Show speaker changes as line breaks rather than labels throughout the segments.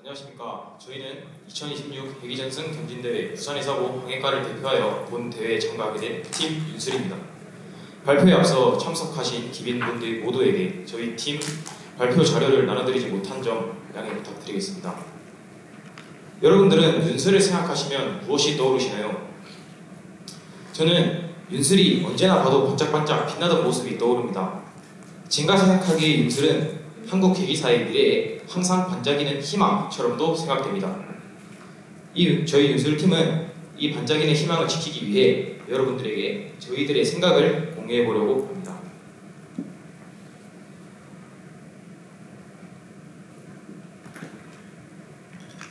안녕하십니까. 저희는 2026 회기전승 경진대회 부산의사고 방해과를 대표하여 본 대회에 참가하게 된 팀 윤슬입니다. 발표에 앞서 참석하신 기빈분들 모두에게 저희 팀 발표 자료를 나눠드리지 못한 점 양해 부탁드리겠습니다. 여러분들은 윤슬을 생각하시면 무엇이 떠오르시나요? 저는 윤슬이 언제나 봐도 반짝반짝 빛나던 모습이 떠오릅니다. 제가 생각하기에 윤슬은 한국 계기사의 미래에 항상 반짝이는 희망처럼도 생각됩니다. 저희 윤슬팀은 이 반짝이는 희망을 지키기 위해 여러분들에게 저희들의 생각을 공유해 보려고 합니다.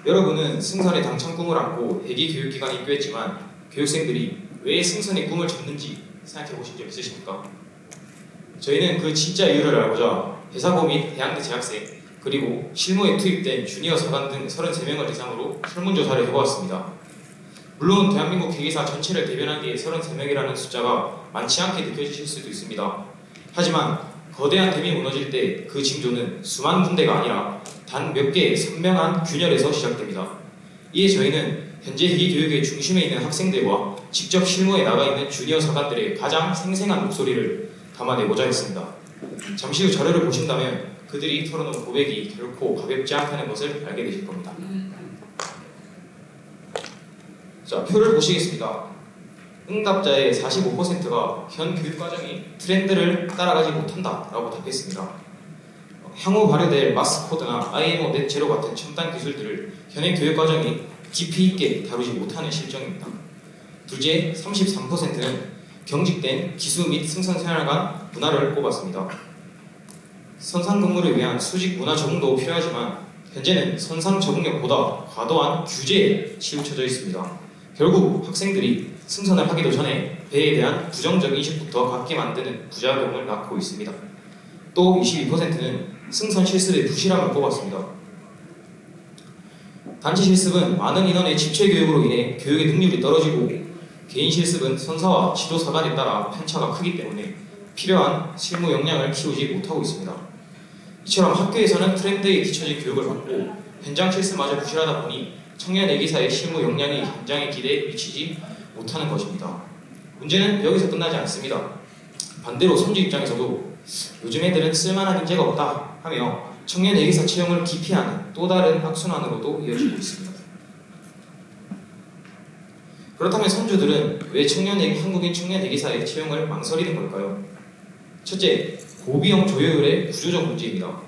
여러분은 승선의 당찬 꿈을 안고 대기 교육기간이 있겠지만 교육생들이 왜 승선의 꿈을 접는지 생각해 보신 적 있으십니까? 저희는 그 진짜 이유를 알고자 대사고 및 대학내 재학생 그리고 실무에 투입된 주니어 서관 등 33명을 대상으로 설문조사를 해보았습니다. 물론 대한민국 계기사 전체를 대변하기에 33명이라는 숫자가 많지 않게 느껴지실 수도 있습니다. 하지만 거대한 댐이 무너질 때 그 징조는 수만 군데가 아니라 단 몇 개의 선명한 균열에서 시작됩니다. 이에 저희는 현재 이 교육의 중심에 있는 학생들과 직접 실무에 나가 있는 주니어 서관들의 가장 생생한 목소리를 담아내고자 했습니다. 잠시 후 자료를 보신다면 그들이 털어놓은 고백이 결코 가볍지 않다는 것을 알게 되실 겁니다. 자, 표를 보시겠습니다. 응답자의 45%가 현 교육과정이 트렌드를 따라가지 못한다라고 답했습니다. 향후 발효될 마스 코드나 IMO 넷 제로 같은 첨단 기술들을 현행 교육과정이 깊이 있게 다루지 못하는 실정입니다. 둘째, 33%는 경직된 기수 및 승선 생활관 문화를 꼽았습니다. 선상 근무를 위한 수직 문화 적응도 필요하지만 현재는 선상 적응력보다 과도한 규제에 치우쳐져 있습니다. 결국 학생들이 승선을 하기도 전에 배에 대한 부정적 인식부터 갖게 만드는 부작용을 낳고 있습니다. 또 22%는 승선 실습의 부실함을 꼽았습니다. 단체 실습은 많은 인원의 집체 교육으로 인해 교육의 능률이 떨어지고 개인 실습은 선사와 지도사 간에 따라 편차가 크기 때문에 필요한 실무 역량을 키우지 못하고 있습니다. 이처럼 학교에서는 트렌드에 뒤처진 교육을 받고 현장 실습마저 부실하다 보니 청년 예기사의 실무 역량이 현장의 기대에 미치지 못하는 것입니다. 문제는 여기서 끝나지 않습니다. 반대로 선주 입장에서도 요즘 애들은 쓸만한 인재가 없다 하며 청년 예기사 채용을 기피하는 또 다른 악순환으로도 이어지고 있습니다. 그렇다면 선주들은 왜 한국인 청년 대기사의 채용을 망설이는 걸까요? 첫째, 고비용 조효율의 구조적 문제입니다.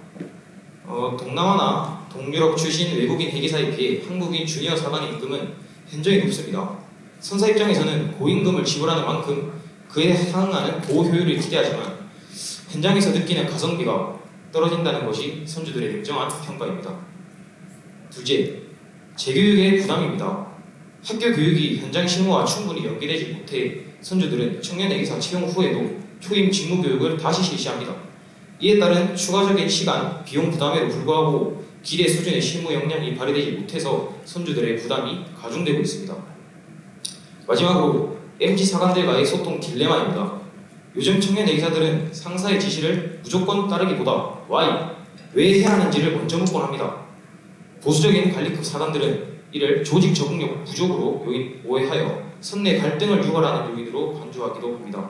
동남아나 동유럽 출신 외국인 대기사에 비해 한국인 주니어 사관의 임금은 현저히 높습니다. 선사 입장에서는 고임금을 지불하는 만큼 그에 상응하는 고효율을 기대하지만 현장에서 느끼는 가성비가 떨어진다는 것이 선주들의 냉정한 평가입니다. 둘째, 재교육의 부담입니다. 학교 교육이 현장 실무와 충분히 연계되지 못해 선주들은 청년 예기사 채용 후에도 초임 직무 교육을 다시 실시합니다. 이에 따른 추가적인 시간, 비용 부담에도 불구하고 기대 수준의 실무 역량이 발휘되지 못해서 선주들의 부담이 가중되고 있습니다. 마지막으로 MG 사관들과의 소통 딜레마입니다. 요즘 청년 예기사들은 상사의 지시를 무조건 따르기보다 왜 해야 하는지를 먼저 묻곤 합니다. 보수적인 관리급 사관들은 이를 조직 적응력 부족으로 오해하여 선내 갈등을 유발하는 요인으로 간주하기도 합니다.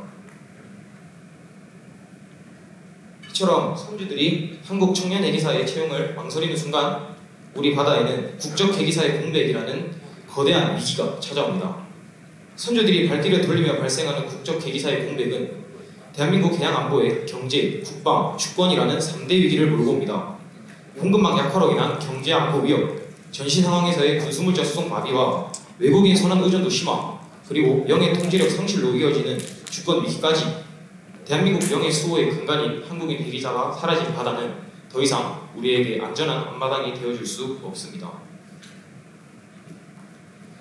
이처럼 선주들이 한국 청년 예기사의 채용을 망설이는 순간 우리 바다에는 국적 예기사의 공백이라는 거대한 위기가 찾아옵니다. 선주들이 발길을 돌리며 발생하는 국적 예기사의 공백은 대한민국 해양 안보의 경제, 국방, 주권이라는 3대 위기를 몰고 옵니다. 공급망 약화로 인한 경제 안보 위협, 전시 상황에서의 군수물자 수송 마비와 외국인 선원 의존도 심화, 그리고 명예 통제력 상실로 이어지는 주권 위기까지 대한민국 명예 수호의 근간인 한국인 대기사가 사라진 바다는 더 이상 우리에게 안전한 앞마당이 되어줄 수 없습니다.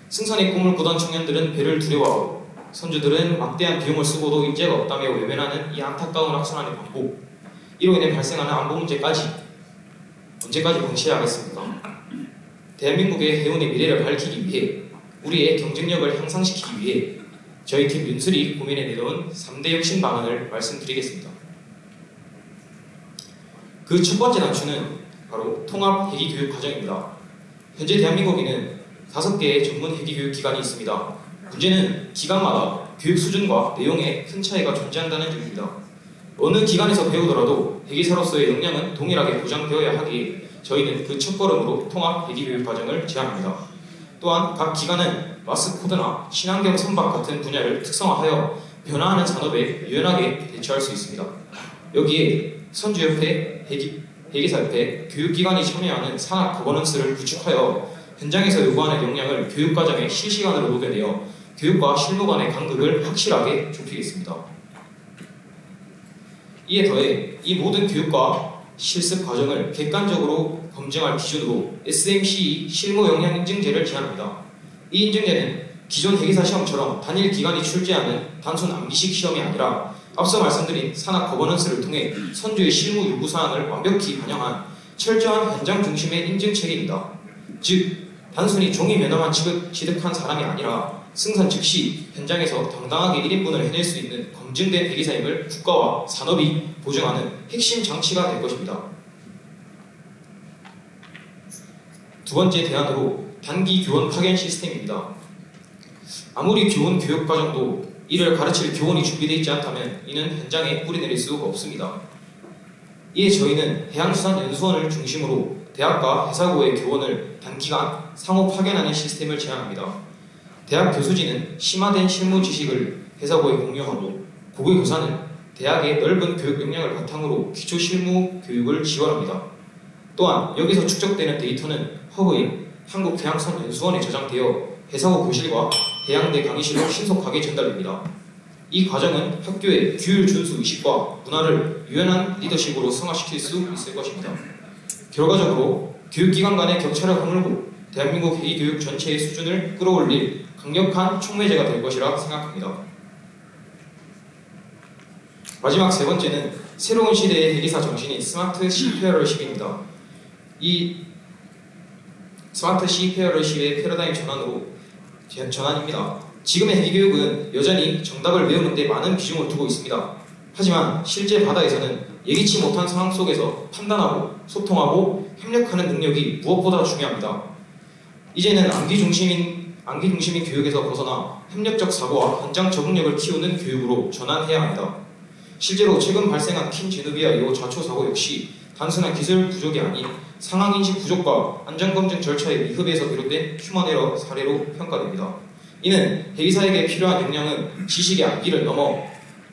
승선의 꿈을 꾸던 청년들은 배를 두려워하고 선주들은 막대한 비용을 쓰고도 인재가 없다며 외면하는 이 안타까운 악순환의 반복, 이로 인해 발생하는 안보 문제까지 언제까지 방치해야 하겠습니까? 대한민국의 해운의 미래를 밝히기 위해 우리의 경쟁력을 향상시키기 위해 저희 팀 윤슬이 고민해 내놓은 3대 혁신 방안을 말씀드리겠습니다. 그 첫 번째 단추는 바로 통합 대기교육 과정입니다. 현재 대한민국에는 5개의 전문 회계교육기관이 있습니다. 문제는 기관마다 교육 수준과 내용에 큰 차이가 존재한다는 점입니다. 어느 기관에서 배우더라도 회계사로서의 역량은 동일하게 보장되어야 하기에 저희는 그 첫걸음으로 통합 회계교육 과정을 제안합니다. 또한 각 기관은 마스코드나 친환경 선박 같은 분야를 특성화하여 변화하는 산업에 유연하게 대처할 수 있습니다. 여기에 선주협회, 회계사협회, 교육기관이 참여하는 산학 거버넌스를 구축하여 현장에서 요구하는 역량을 교육과정에 실시간으로 녹여내어 교육과 실무 간의 간극을 확실하게 좁히겠습니다. 이에 더해 이 모든 교육과 실습 과정을 객관적으로 검증할 기준으로 SMCE 실무 역량 인증제를 제안합니다. 이 인증제는 기존 회계사 시험처럼 단일 기관이 출제하는 단순 암기식 시험이 아니라 앞서 말씀드린 산학 거버넌스를 통해 선주의 실무 요구 사항을 완벽히 반영한 철저한 현장 중심의 인증 체계입니다. 즉, 단순히 종이 면허만 취득한 사람이 아니라 승선 즉시 현장에서 당당하게 1인분을 해낼 수 있는 검증된 회계사임을 국가와 산업이 보증하는 핵심 장치가 될 것입니다. 두 번째 대안으로 단기 교원 파견 시스템입니다. 아무리 교원 교육과정도 이를 가르칠 교원이 준비되어 있지 않다면 이는 현장에 뿌리내릴 수가 없습니다. 이에 저희는 해양수산연수원을 중심으로 대학과 회사고의 교원을 단기간 상호 파견하는 시스템을 제안합니다. 대학 교수진은 심화된 실무 지식을 회사고에 공유하고 고교교사는 대학의 넓은 교육 역량을 바탕으로 기초 실무 교육을 지원합니다. 또한 여기서 축적되는 데이터는 허브인 한국해양수산연수원에 저장되어 회사고 교실과 해양대 강의실로 신속하게 전달됩니다. 이 과정은 학교의 규율 준수 의식과 문화를 유연한 리더십으로 승화시킬 수 있을 것입니다. 결과적으로 교육기관 간의 격차를 허물고 대한민국 회계교육 전체의 수준을 끌어올릴 강력한 촉매제가 될 것이라 생각합니다. 마지막 세 번째는 새로운 시대의 회계사 정신인 스마트 시페어러십입니다. 이 스마트 시페어러십의 패러다임 전환입니다. 지금의 회계교육은 여전히 정답을 외우는 데 많은 비중을 두고 있습니다. 하지만 실제 바다에서는 예기치 못한 상황 속에서 판단하고 소통하고 협력하는 능력이 무엇보다 중요합니다. 이제는 암기 중심인 교육에서 벗어나 협력적 사고와 현장 적응력을 키우는 교육으로 전환해야 합니다. 실제로 최근 발생한 킨제누비아 2호 자초 사고 역시 단순한 기술 부족이 아닌 상황 인식 부족과 안전검증 절차의 미흡에서 비롯된 휴먼 에러 사례로 평가됩니다. 이는 회계사에게 필요한 역량은 지식의 암기를 넘어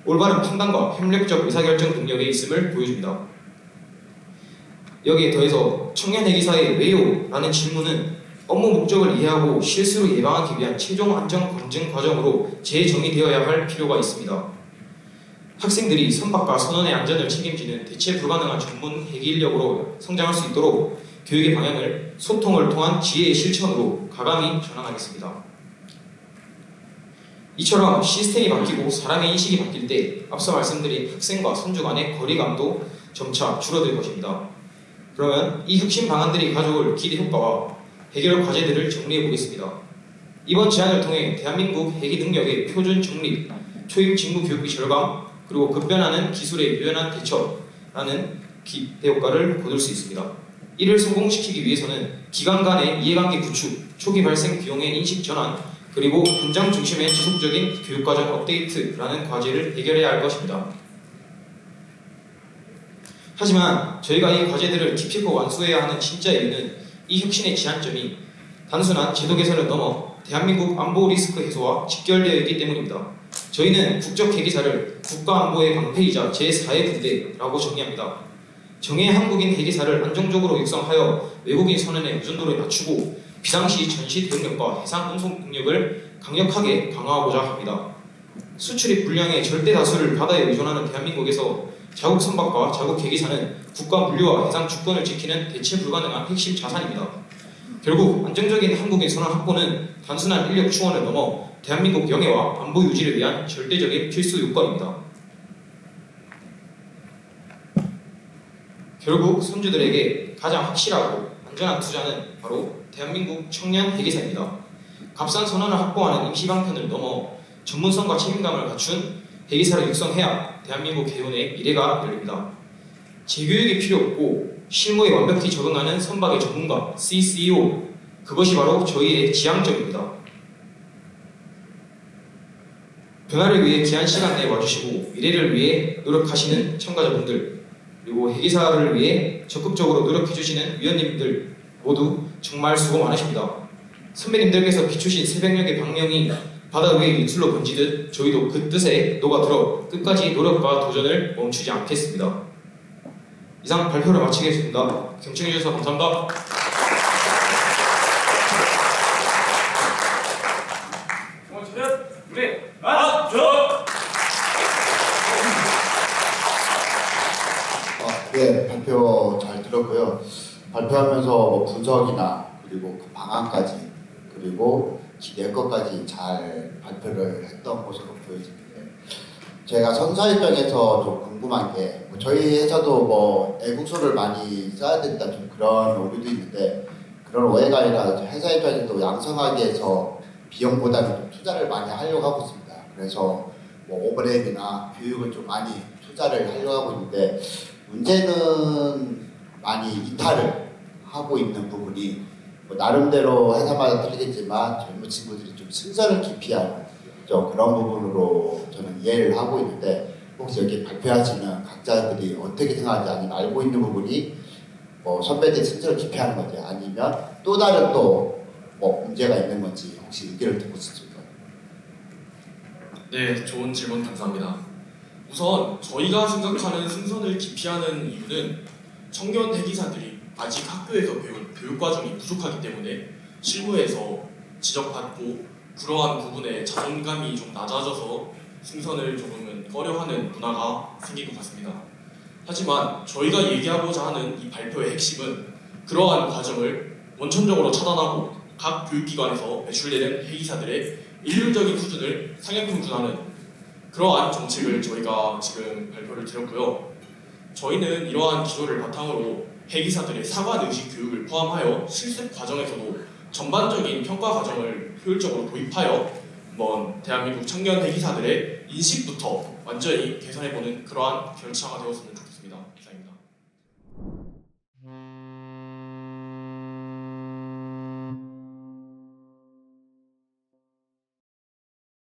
올바른 판단과 협력적 의사결정 능력에 있음을 보여줍니다. 여기에 더해서 청년 회계사의 왜요? 라는 질문은 업무 목적을 이해하고 실수를 예방하기 위한 최종 안전 검증 과정으로 재정의되어야 할 필요가 있습니다. 학생들이 선박과 선원의 안전을 책임지는 대체 불가능한 전문 회계 인력으로 성장할 수 있도록 교육의 방향을 소통을 통한 지혜의 실천으로 가감히 전환하겠습니다. 이처럼 시스템이 바뀌고 사람의 인식이 바뀔 때 앞서 말씀드린 학생과 선주 간의 거리감도 점차 줄어들 것입니다. 그러면 이 혁신 방안들이 가져올 기대 효과와 해결 과제들을 정리해 보겠습니다. 이번 제안을 통해 대한민국 회계 능력의 표준 정립, 초임 직무 교육비 절감, 그리고 급변하는 기술의 유연한 대처라는 기대 효과를 거둘 수 있습니다. 이를 성공시키기 위해서는 기관 간의 이해관계 구축, 초기 발생 비용의 인식 전환, 그리고 현장 중심의 지속적인 교육과정 업데이트라는 과제를 해결해야 할 것입니다. 하지만 저희가 이 과제들을 기필코 완수해야 하는 진짜 이유는 이 혁신의 지향점이 단순한 제도 개선을 넘어 대한민국 안보 리스크 해소와 직결되어 있기 때문입니다. 저희는 국적회계사를 국가안보의 방패이자 제4의 군대라고 정의합니다. 정예 한국인 회계사를 안정적으로 육성하여 외국인 선원의 의존도를 낮추고 비상시 전시 대응력과 해상 운송 능력을 강력하게 강화하고자 합니다. 수출입 물량의 절대 다수를 바다에 의존하는 대한민국에서 자국 선박과 자국 회계사는 국가 물류와 해상 주권을 지키는 대체 불가능한 핵심 자산입니다. 결국 안정적인 한국인 선원 확보는 단순한 인력 충원을 넘어 대한민국 영해와 안보 유지를 위한 절대적인 필수 요건입니다. 결국 선주들에게 가장 확실하고 안전한 투자는 바로 대한민국 청년 회계사입니다. 값싼 선원을 확보하는 임시방편을 넘어 전문성과 책임감을 갖춘 회계사를 육성해야 대한민국 개론의 미래가 열립니다. 재교육이 필요 없고 실무에 완벽히 적응하는 선박의 전문가 CCO, 그것이 바로 저희의 지향점입니다. 변화를 위해 귀한 시간 내 와주시고 미래를 위해 노력하시는 참가자분들, 그리고 회계사를 위해 적극적으로 노력해주시는 위원님들 모두 정말 수고 많으십니다. 선배님들께서 비추신 새벽녘의 방명이 바다 위에 이슬로 번지듯 저희도 그 뜻에 녹아들어 끝까지 노력과 도전을 멈추지 않겠습니다. 이상 발표를 마치겠습니다. 경청해주셔서 감사합니다.
네, 발표 잘 들었고요. 발표하면서 뭐 분석이나 그리고 그 방안까지 그리고 기대할 것까지 잘 발표를 했던 것으로 보여지는데, 제가 선사 입장에서 좀 궁금한 게, 뭐 저희 회사도 뭐 애국서를 많이 써야 된다 좀 그런 오류도 있는데, 그런 오해가 아니라 회사 입장에서 양성하기 위해서 비용보다는 좀 투자를 많이 하려고 하고 있습니다. 그래서 뭐 오버레이드나 교육을 좀 많이 투자를 하려고 하고 있는데, 문제는 많이 이탈을 하고 있는 부분이 뭐 나름대로 회사마다 틀리겠지만 젊은 친구들이 좀 승선을 기피하는 좀 그런 부분으로 저는 이해를 하고 있는데, 혹시 여기 발표하시는 각자들이 어떻게 생각하는지, 아니면 알고 있는 부분이 뭐 선배들이 승선을 기피하는 건지, 아니면 또 다른 또 뭐 문제가 있는 건지 혹시 의견을 듣고 싶습니다.
네, 좋은 질문 감사합니다. 우선 저희가 생각하는 승선을 기피하는 이유는 청년 대기사들이 아직 학교에서 배운 교육 과정이 부족하기 때문에 실무에서 지적받고 그러한 부분에 자존감이 좀 낮아져서 승선을 조금은 꺼려하는 문화가 생긴 것 같습니다. 하지만 저희가 얘기하고자 하는 이 발표의 핵심은 그러한 과정을 원천적으로 차단하고 각 교육기관에서 배출되는 회계사들의 일률적인 수준을 상향평준하는 그러한 정책을 저희가 지금 발표를 드렸고요. 저희는 이러한 기조를 바탕으로 회계사들의 사관의식 교육을 포함하여 실습 과정에서도 전반적인 평가 과정을 효율적으로 도입하여 대한민국 청년 회계사들의 인식부터 완전히 개선해보는 그러한 결차가 되었으면 좋겠습니다. 이상입니다.